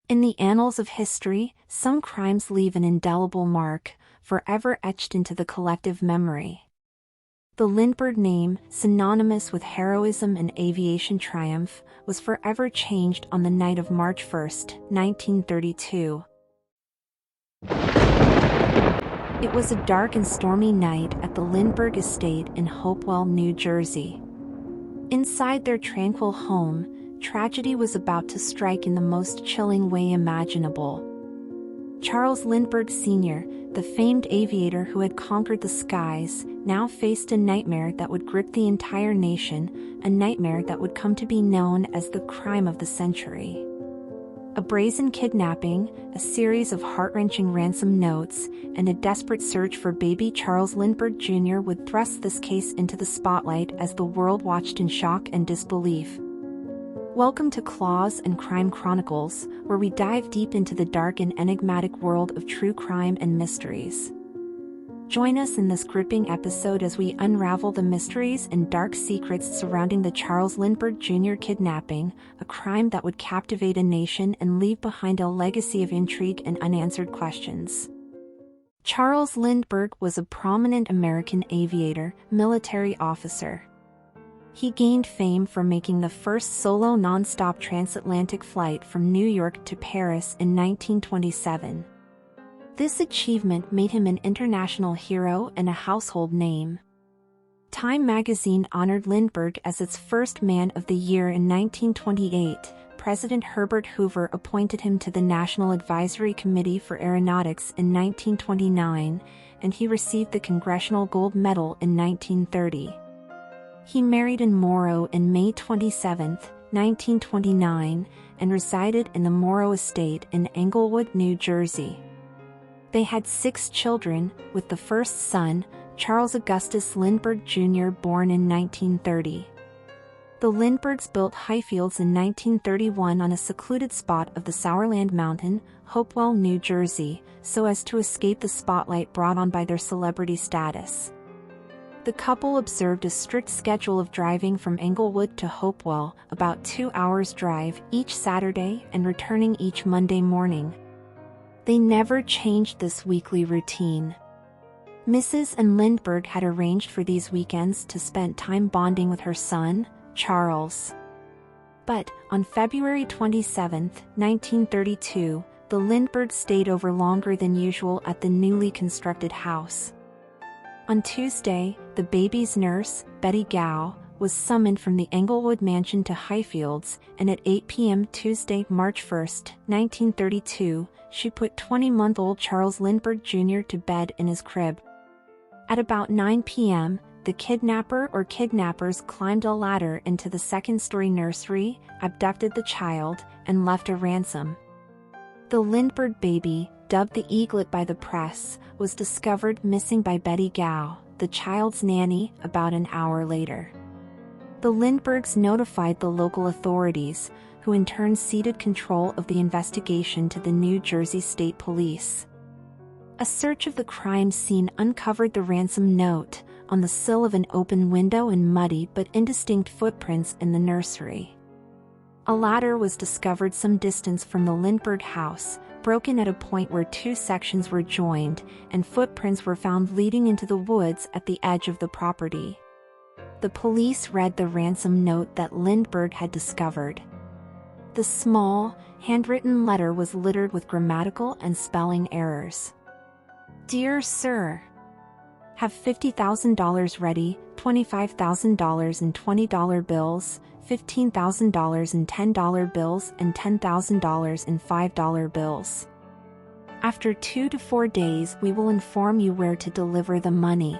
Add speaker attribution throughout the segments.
Speaker 1: In the annals of history, some crimes leave an indelible mark, forever etched into the collective memory. The Lindbergh name, synonymous with heroism and aviation triumph, was forever changed on the night of March 1, 1932. It was a dark and stormy night at the Lindbergh estate in Hopewell, New Jersey. Inside their tranquil home, tragedy was about to strike in the most chilling way imaginable. Charles Lindbergh Sr., the famed aviator who had conquered the skies, now faced a nightmare that would grip the entire nation, a nightmare that would come to be known as the crime of the century. A brazen kidnapping, a series of heart-wrenching ransom notes, and a desperate search for baby Charles Lindbergh Jr. would thrust this case into the spotlight as the world watched in shock and disbelief. Welcome to Claws and Crime Chronicles, where we dive deep into the dark and enigmatic world of true crime and mysteries. Join us in this gripping episode as we unravel the mysteries and dark secrets surrounding the Charles Lindbergh Jr. kidnapping, a crime that would captivate a nation and leave behind a legacy of intrigue and unanswered questions. Charles Lindbergh was a prominent American aviator, military officer. He gained fame for making the first solo non-stop transatlantic flight from New York to Paris in 1927. This achievement made him an international hero and a household name. Time magazine honored Lindbergh as its first Man of the Year in 1928. President Herbert Hoover appointed him to the National Advisory Committee for Aeronautics in 1929, and he received the Congressional Gold Medal in 1930. He married in Morrow on May 27, 1929, and resided in the Morrow estate in Englewood, New Jersey. They had 6 children, with the first son, Charles Augustus Lindbergh Jr., born in 1930. The Lindberghs built Highfields in 1931 on a secluded spot of the Sourland Mountain, Hopewell, New Jersey, so as to escape the spotlight brought on by their celebrity status. The couple observed a strict schedule of driving from Englewood to Hopewell, about 2 hours drive each Saturday and returning each Monday morning. They never changed this weekly routine. Mrs. and Lindbergh had arranged for these weekends to spend time bonding with her son, Charles. But, on February 27, 1932, the Lindberghs stayed over longer than usual at the newly constructed house. On Tuesday, the baby's nurse, Betty Gow, was summoned from the Englewood mansion to Highfields, and at 8 p.m. Tuesday, March 1, 1932, she put 20-month-old Charles Lindbergh Jr. to bed in his crib. At about 9 p.m., the kidnapper or kidnappers climbed a ladder into the second-story nursery, abducted the child, and left a ransom. The Lindbergh baby, dubbed the Eaglet by the press, was discovered missing by Betty Gow, the child's nanny, about an hour later. The Lindberghs notified the local authorities, who in turn ceded control of the investigation to the New Jersey State Police. A search of the crime scene uncovered the ransom note on the sill of an open window and muddy but indistinct footprints in the nursery. A ladder was discovered some distance from the Lindbergh house, broken at a point where 2 sections were joined, and footprints were found leading into the woods at the edge of the property. The police read the ransom note that Lindbergh had discovered. The small, handwritten letter was littered with grammatical and spelling errors. Dear Sir, have $50,000 ready, $25,000 in $20 bills, $15,000 in $10 bills, and $10,000 in $5 bills. After 2 to 4 days, we will inform you where to deliver the money.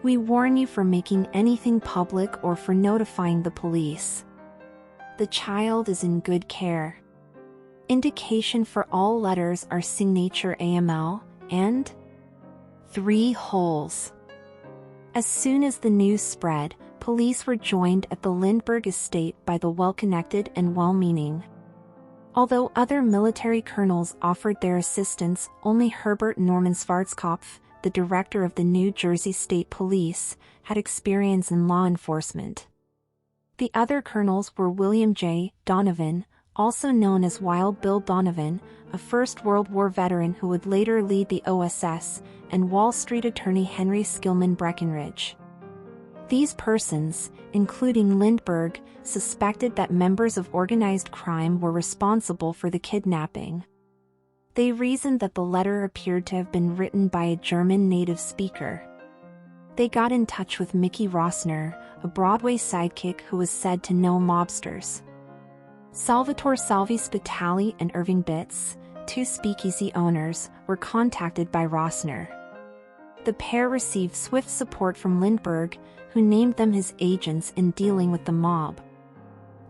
Speaker 1: We warn you for making anything public or for notifying the police. The child is in good care. Indication for all letters are signature AML, and 3 holes. As soon as the news spread, police were joined at the Lindbergh estate by the well-connected and well-meaning. Although other military colonels offered their assistance, only Herbert Norman Schwarzkopf, the director of the New Jersey State Police, had experience in law enforcement. The other colonels were William J. Donovan, also known as Wild Bill Donovan, a First World War veteran who would later lead the OSS, and Wall Street attorney Henry Skillman Breckinridge. These persons, including Lindbergh, suspected that members of organized crime were responsible for the kidnapping. They reasoned that the letter appeared to have been written by a German native speaker. They got in touch with Mickey Rossner, a Broadway sidekick who was said to know mobsters. Salvatore Salvi Spitali and Irving Bitts, two speakeasy owners, were contacted by Rossner. The pair received swift support from Lindbergh, who named them his agents in dealing with the mob.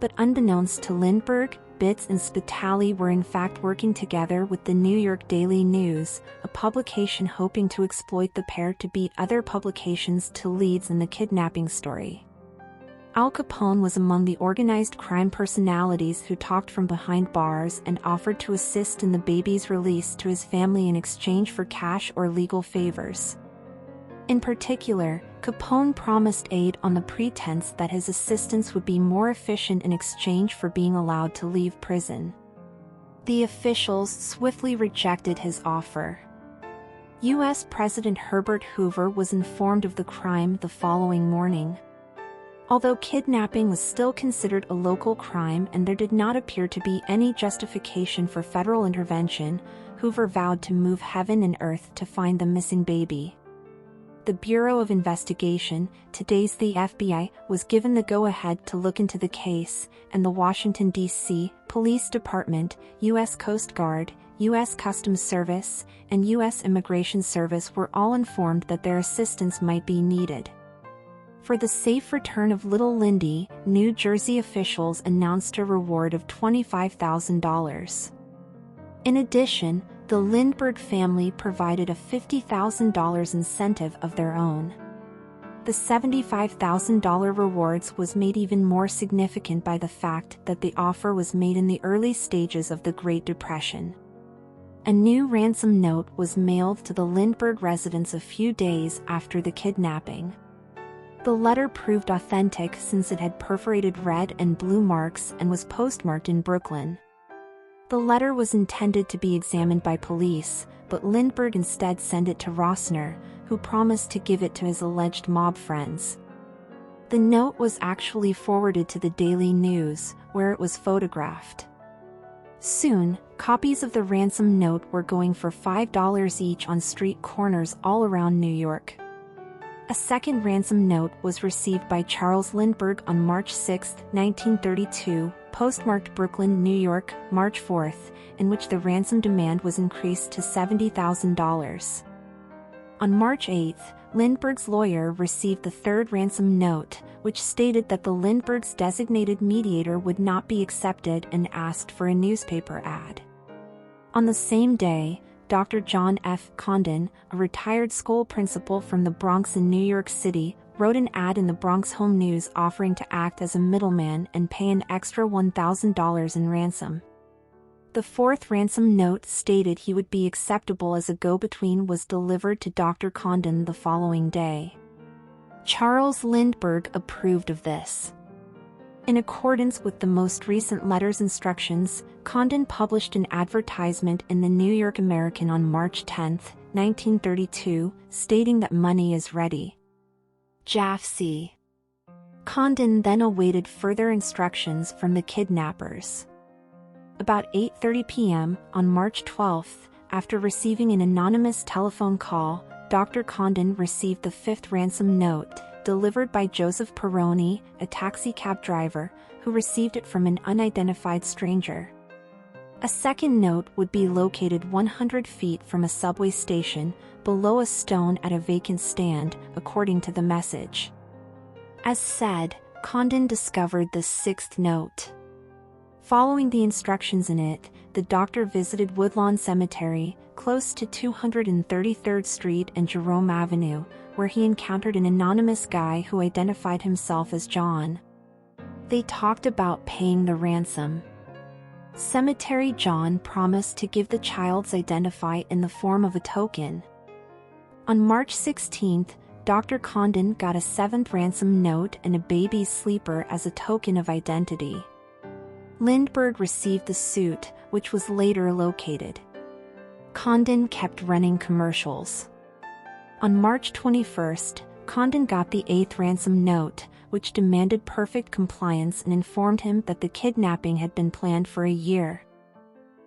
Speaker 1: But unbeknownst to Lindbergh, Bitts and Spitali were in fact working together with the New York Daily News, a publication hoping to exploit the pair to beat other publications to leads in the kidnapping story. Al Capone was among the organized crime personalities who talked from behind bars and offered to assist in the baby's release to his family in exchange for cash or legal favors. In particular, Capone promised aid on the pretense that his assistance would be more efficient in exchange for being allowed to leave prison. The officials swiftly rejected his offer. U.S. President Herbert Hoover was informed of the crime the following morning. Although kidnapping was still considered a local crime and there did not appear to be any justification for federal intervention, Hoover vowed to move heaven and earth to find the missing baby. The Bureau of Investigation, today's the FBI, was given the go-ahead to look into the case, and the Washington, D.C. Police Department, U.S. Coast Guard, U.S. Customs Service, and U.S. Immigration Service were all informed that their assistance might be needed. For the safe return of little Lindy, New Jersey officials announced a reward of $25,000. In addition, the Lindbergh family provided a $50,000 incentive of their own. The $75,000 rewards was made even more significant by the fact that the offer was made in the early stages of the Great Depression. A new ransom note was mailed to the Lindbergh residence a few days after the kidnapping. The letter proved authentic since it had perforated red and blue marks and was postmarked in Brooklyn. The letter was intended to be examined by police, but Lindbergh instead sent it to Rossner, who promised to give it to his alleged mob friends. The note was actually forwarded to the Daily News, where it was photographed. Soon, copies of the ransom note were going for $5 each on street corners all around New York. A second ransom note was received by Charles Lindbergh on March 6, 1932, postmarked Brooklyn, New York, March 4, in which the ransom demand was increased to $70,000. On March 8, Lindbergh's lawyer received the third ransom note, which stated that the Lindberghs' designated mediator would not be accepted and asked for a newspaper ad. On the same day, Dr. John F. Condon, a retired school principal from the Bronx in New York City, wrote an ad in the Bronx Home News offering to act as a middleman and pay an extra $1,000 in ransom. The fourth ransom note stated he would be acceptable as a go-between was delivered to Dr. Condon the following day. Charles Lindbergh approved of this. In accordance with the most recent letter's instructions, Condon published an advertisement in the New York American on March 10, 1932, stating that money is ready. Jaff C. Condon then awaited further instructions from the kidnappers. About 8:30 p.m. on March 12, after receiving an anonymous telephone call, Dr. Condon received the fifth ransom note, delivered by Joseph Perroni, a taxicab driver, who received it from an unidentified stranger. A second note would be located 100 feet from a subway station, below a stone at a vacant stand, according to the message. As said, Condon discovered the sixth note. Following the instructions in it, the doctor visited Woodlawn Cemetery, close to 233rd Street and Jerome Avenue, where he encountered an anonymous guy who identified himself as John. They talked about paying the ransom. Cemetery John promised to give the child's identity in the form of a token. On March 16, Dr. Condon got a seventh ransom note and a baby's sleeper as a token of identity. Lindbergh received the suit, which was later located. Condon kept running commercials. On March 21, Condon got the 8th ransom note, which demanded perfect compliance and informed him that the kidnapping had been planned for a year.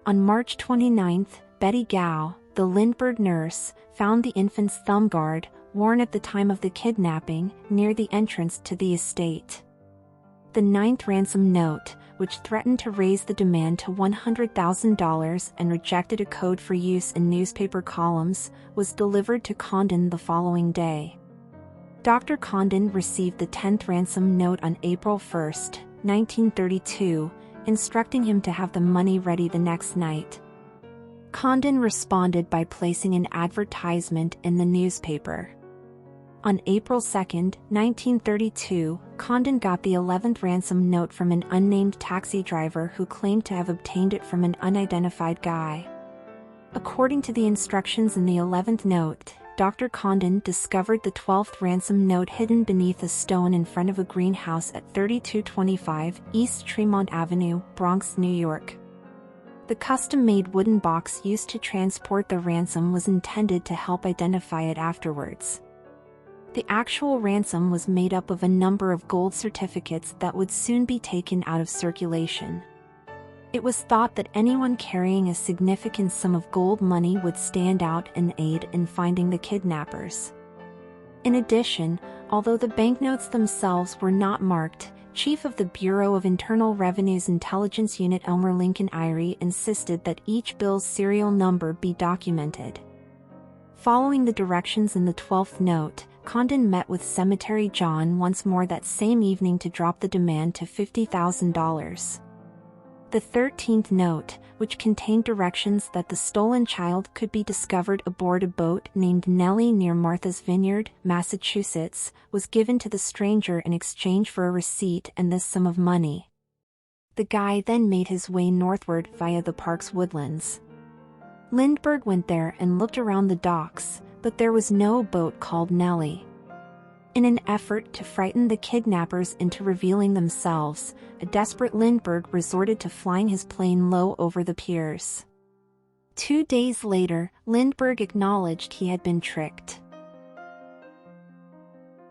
Speaker 1: On March 29, Betty Gow, the Lindbergh nurse, found the infant's thumb guard, worn at the time of the kidnapping, near the entrance to the estate. The 9th ransom note, which threatened to raise the demand to $100,000 and rejected a code for use in newspaper columns, was delivered to Condon the following day. Dr. Condon received the 10th ransom note on April 1, 1932, instructing him to have the money ready the next night. Condon responded by placing an advertisement in the newspaper. On April 2, 1932, Condon got the 11th ransom note from an unnamed taxi driver who claimed to have obtained it from an unidentified guy. According to the instructions in the 11th note, Dr. Condon discovered the 12th ransom note hidden beneath a stone in front of a greenhouse at 3225 East Tremont Avenue, Bronx, New York. The custom-made wooden box used to transport the ransom was intended to help identify it afterwards. The actual ransom was made up of a number of gold certificates that would soon be taken out of circulation. It was thought that anyone carrying a significant sum of gold money would stand out and aid in finding the kidnappers. In addition, although the banknotes themselves were not marked, Chief of the Bureau of Internal Revenue's Intelligence Unit Elmer Lincoln Eyre insisted that each bill's serial number be documented. Following the directions in the 12th note, Condon met with Cemetery John once more that same evening to drop the demand to $50,000. The 13th note, which contained directions that the stolen child could be discovered aboard a boat named Nellie near Martha's Vineyard, Massachusetts, was given to the stranger in exchange for a receipt and this sum of money. The guy then made his way northward via the park's woodlands. Lindbergh went there and looked around the docks, but there was no boat called Nellie. In an effort to frighten the kidnappers into revealing themselves, a desperate Lindbergh resorted to flying his plane low over the piers. 2 days later, Lindbergh acknowledged he had been tricked.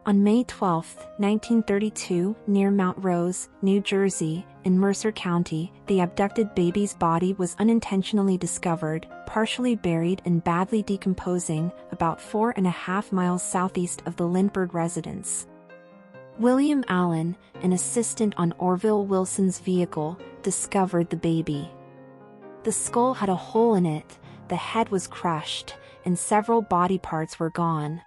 Speaker 1: On May 12, 1932, near Mount Rose, New Jersey, in Mercer County, the abducted baby's body was unintentionally discovered, partially buried and badly decomposing, about 4.5 miles southeast of the Lindbergh residence. William Allen, an assistant on Orville Wilson's vehicle, discovered the baby. The skull had a hole in it, the head was crushed, and several body parts were gone.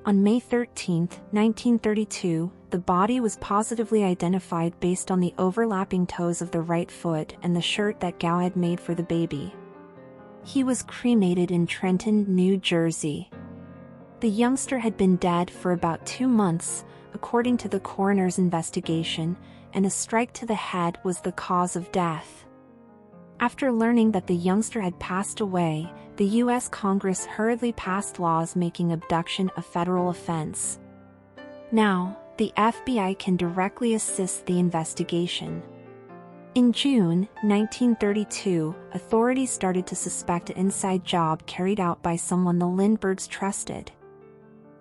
Speaker 1: On May 13, 1932, the body was positively identified based on the overlapping toes of the right foot and the shirt that Gow had made for the baby. He was cremated in Trenton, New Jersey. The youngster had been dead for about 2 months, according to the coroner's investigation, and a strike to the head was the cause of death. After learning that the youngster had passed away, the U.S. Congress hurriedly passed laws making abduction a federal offense. Now, the FBI can directly assist the investigation. In June 1932, authorities started to suspect an inside job carried out by someone the Lindberghs trusted.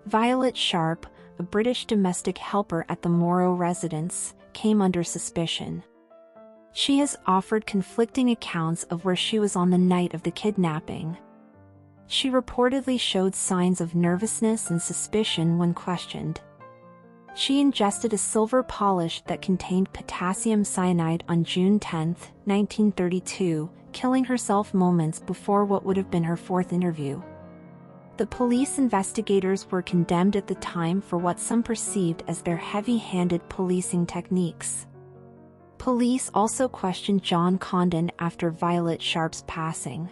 Speaker 1: Violet Sharp, a British domestic helper at the Morrow residence, came under suspicion. She has offered conflicting accounts of where she was on the night of the kidnapping. She reportedly showed signs of nervousness and suspicion when questioned. She ingested a silver polish that contained potassium cyanide on June 10, 1932, killing herself moments before what would have been her 4th interview. The police investigators were condemned at the time for what some perceived as their heavy-handed policing techniques. Police also questioned John Condon after Violet Sharp's passing.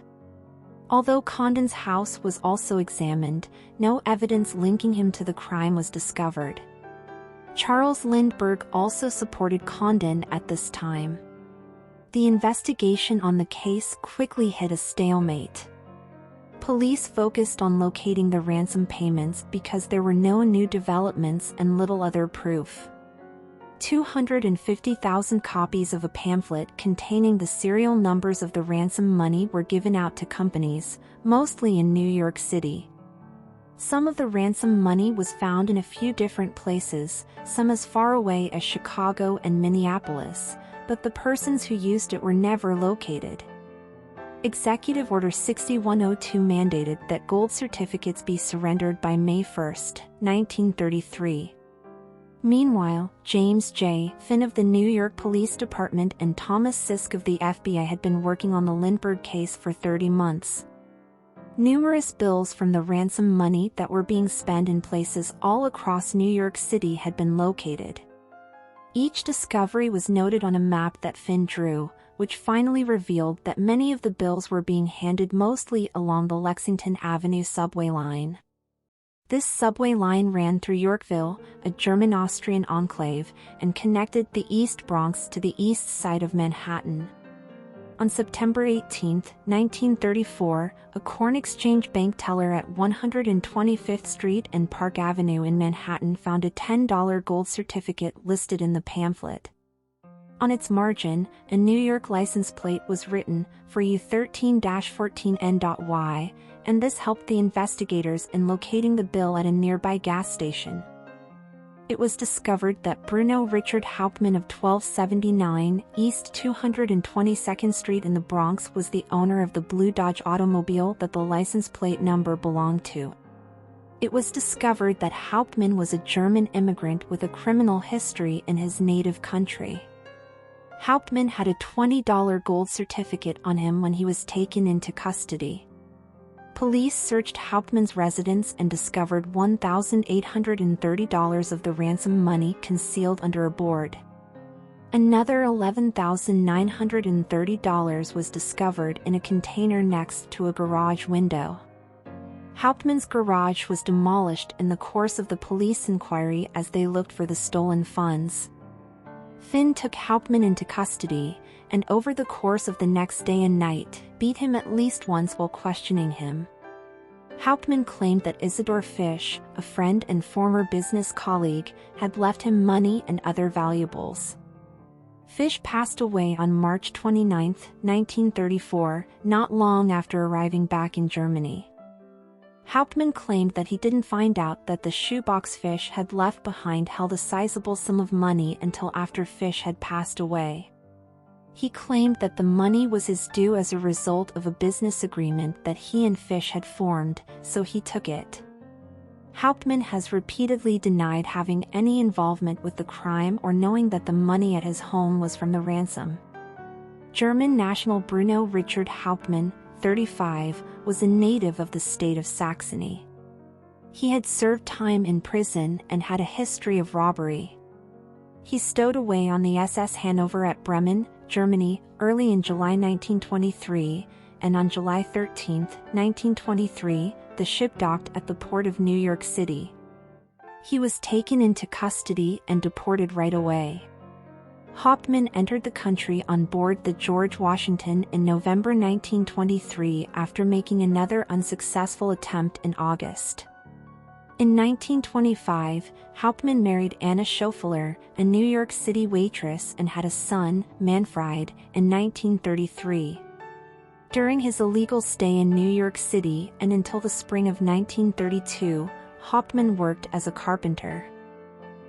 Speaker 1: Although Condon's house was also examined, no evidence linking him to the crime was discovered. Charles Lindbergh also supported Condon at this time. The investigation on the case quickly hit a stalemate. Police focused on locating the ransom payments because there were no new developments and little other proof. 250,000 copies of a pamphlet containing the serial numbers of the ransom money were given out to companies, mostly in New York City. Some of the ransom money was found in a few different places, some as far away as Chicago and Minneapolis, but the persons who used it were never located. Executive Order 6102 mandated that gold certificates be surrendered by May 1, 1933. Meanwhile, James J. Finn of the New York Police Department and Thomas Sisk of the FBI had been working on the Lindbergh case for 30 months. Numerous bills from the ransom money that were being spent in places all across New York City had been located. Each discovery was noted on a map that Finn drew, which finally revealed that many of the bills were being handed mostly along the Lexington Avenue subway line. This subway line ran through Yorkville, a German-Austrian enclave, and connected the East Bronx to the east side of Manhattan. On September 18, 1934, a Corn Exchange bank teller at 125th Street and Park Avenue in Manhattan found a $10 gold certificate listed in the pamphlet. On its margin, a New York license plate was written, for U13-14N.Y, and this helped the investigators in locating the bill at a nearby gas station. It was discovered that Bruno Richard Hauptmann of 1279 East 222nd Street in the Bronx was the owner of the blue Dodge automobile that the license plate number belonged to. It was discovered that Hauptmann was a German immigrant with a criminal history in his native country. Hauptmann had a $20 gold certificate on him when he was taken into custody. Police searched Hauptmann's residence and discovered $1,830 of the ransom money concealed under a board. Another $11,930 was discovered in a container next to a garage window. Hauptmann's garage was demolished in the course of the police inquiry as they looked for the stolen funds. Finn took Hauptmann into custody, and over the course of the next day and night, beat him at least once while questioning him. Hauptmann claimed that Isidore Fish, a friend and former business colleague, had left him money and other valuables. Fish passed away on March 29, 1934, not long after arriving back in Germany. Hauptmann claimed that he didn't find out that the shoebox Fish had left behind held a sizable sum of money until after Fish had passed away. He claimed that the money was his due as a result of a business agreement that he and Fish had formed, so he took it. Hauptmann has repeatedly denied having any involvement with the crime or knowing that the money at his home was from the ransom. German national Bruno Richard Hauptmann, 35, was a native of the state of Saxony. He had served time in prison and had a history of robbery. He stowed away on the SS Hanover at Bremen, Germany, early in July 1923, and on July 13, 1923, the ship docked at the port of New York City. He was taken into custody and deported right away. Hauptmann entered the country on board the George Washington in November 1923 after making another unsuccessful attempt in August. In 1925, Hauptmann married Anna Schoeffler, a New York City waitress, and had a son, Manfred, in 1933. During his illegal stay in New York City and until the spring of 1932, Hauptmann worked as a carpenter.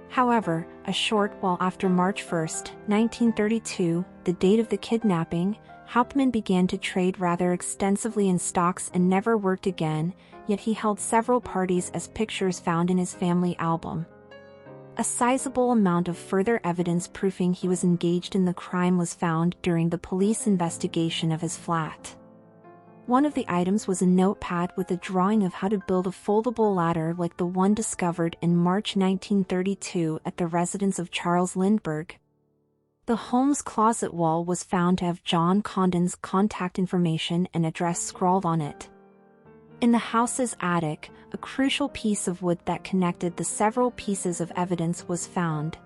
Speaker 1: However, a short while after March 1, 1932, the date of the kidnapping, Hauptmann began to trade rather extensively in stocks and never worked again, yet he held several parties as pictures found in his family album. A sizable amount of further evidence proving he was engaged in the crime was found during the police investigation of his flat. One of the items was a notepad with a drawing of how to build a foldable ladder like the one discovered in March 1932 at the residence of Charles Lindbergh. The home's closet wall was found to have John Condon's contact information and address scrawled on it. In the house's attic, a crucial piece of wood that connected the several pieces of evidence was found.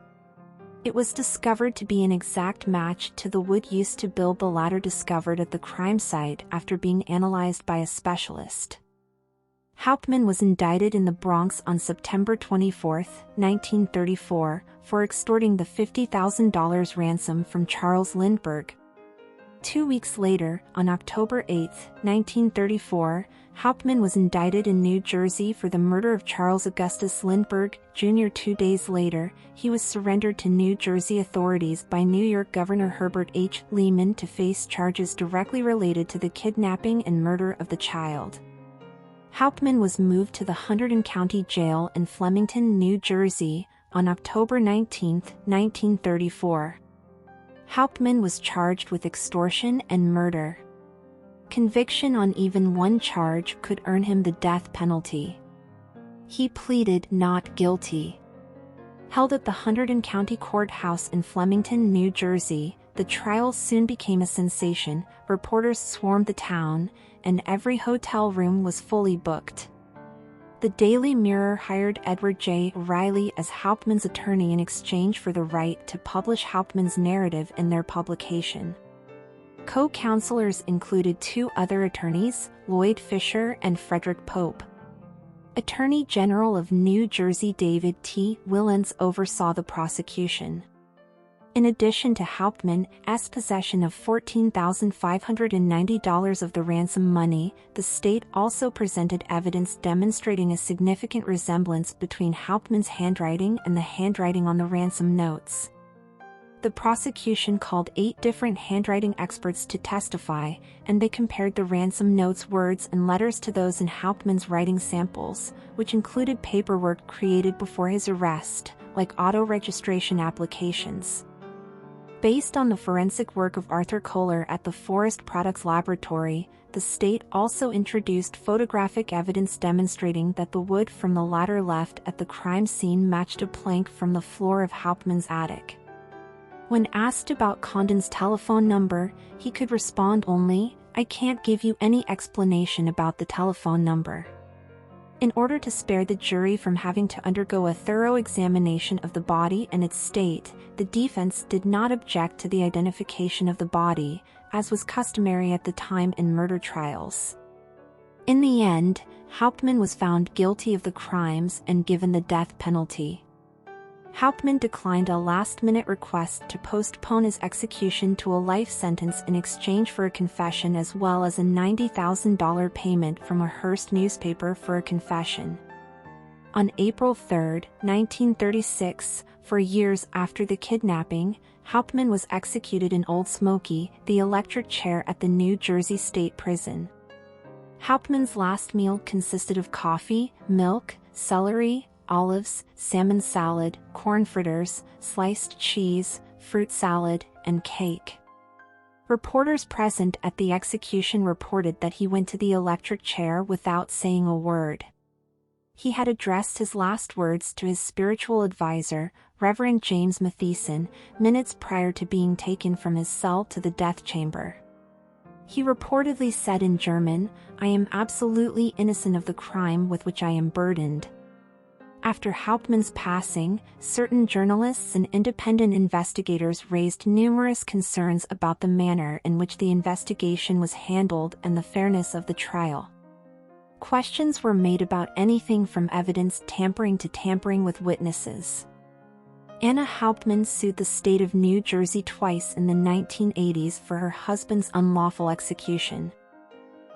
Speaker 1: It was discovered to be an exact match to the wood used to build the ladder discovered at the crime site after being analyzed by a specialist. Hauptmann was indicted in the Bronx on September 24, 1934, for extorting the $50,000 ransom from Charles Lindbergh. 2 weeks later, on October 8, 1934, Hauptmann was indicted in New Jersey for the murder of Charles Augustus Lindbergh, Jr. 2 days later, he was surrendered to New Jersey authorities by New York Governor Herbert H. Lehman to face charges directly related to the kidnapping and murder of the child. Hauptmann was moved to the Hunterdon County Jail in Flemington, New Jersey, on October 19, 1934. Hauptmann was charged with extortion and murder. Conviction on even one charge could earn him the death penalty. He pleaded not guilty. Held at the Hunterdon County Courthouse in Flemington, New Jersey, the trial soon became a sensation. Reporters swarmed the town, and every hotel room was fully booked. The Daily Mirror hired Edward J. Riley as Hauptmann's attorney in exchange for the right to publish Hauptmann's narrative in their publication. Co-counselors included 2 other attorneys, Lloyd Fisher and Frederick Pope. Attorney General of New Jersey David T. Willans oversaw the prosecution. In addition to Hauptmann's possession of $14,590 of the ransom money, the state also presented evidence demonstrating a significant resemblance between Hauptmann's handwriting and the handwriting on the ransom notes. The prosecution called 8 different handwriting experts to testify, and they compared the ransom notes' words and letters to those in Hauptmann's writing samples, which included paperwork created before his arrest, like auto registration applications. Based on the forensic work of Arthur Kohler at the Forest Products Laboratory, the state also introduced photographic evidence demonstrating that the wood from the ladder left at the crime scene matched a plank from the floor of Hauptmann's attic. When asked about Condon's telephone number, he could respond only, "I can't give you any explanation about the telephone number." In order to spare the jury from having to undergo a thorough examination of the body and its state, the defense did not object to the identification of the body, as was customary at the time in murder trials. In the end, Hauptmann was found guilty of the crimes and given the death penalty. Hauptmann declined a last-minute request to postpone his execution to a life sentence in exchange for a confession as well as a $90,000 payment from a Hearst newspaper for a confession. On April 3, 1936, 4 years after the kidnapping, Hauptmann was executed in Old Smoky, the electric chair at the New Jersey State Prison. Hauptmann's last meal consisted of coffee, milk, celery, olives, salmon salad, corn fritters, sliced cheese, fruit salad, and cake. Reporters present at the execution reported that he went to the electric chair without saying a word. He had addressed his last words to his spiritual advisor, Reverend James Mathieson, minutes prior to being taken from his cell to the death chamber. He reportedly said in German, "I am absolutely innocent of the crime with which I am burdened." After Hauptmann's passing, certain journalists and independent investigators raised numerous concerns about the manner in which the investigation was handled and the fairness of the trial. Questions were made about anything from evidence tampering to tampering with witnesses. Anna Hauptmann sued the state of New Jersey twice in the 1980s for her husband's unlawful execution.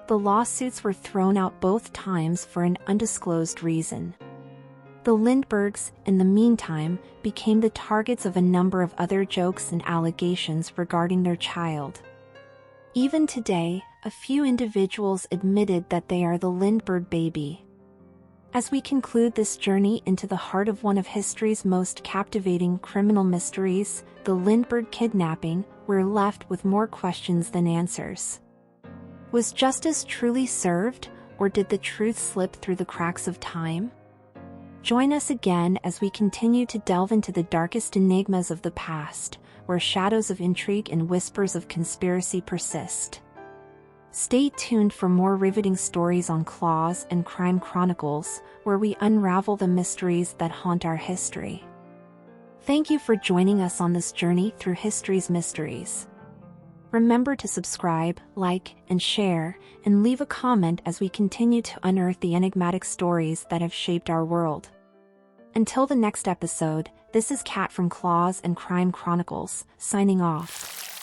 Speaker 1: The lawsuits were thrown out both times for an undisclosed reason. The Lindberghs, in the meantime, became the targets of a number of other jokes and allegations regarding their child. Even today, a few individuals admitted that they are the Lindbergh baby. As we conclude this journey into the heart of one of history's most captivating criminal mysteries, the Lindbergh kidnapping, we're left with more questions than answers. Was justice truly served, or did the truth slip through the cracks of time? Join us again as we continue to delve into the darkest enigmas of the past, where shadows of intrigue and whispers of conspiracy persist. Stay tuned for more riveting stories on Claws and Crime Chronicles, where we unravel the mysteries that haunt our history. Thank you for joining us on this journey through history's mysteries. Remember to subscribe, like, and share, and leave a comment as we continue to unearth the enigmatic stories that have shaped our world. Until the next episode, this is Kat from Claws and Crime Chronicles, signing off.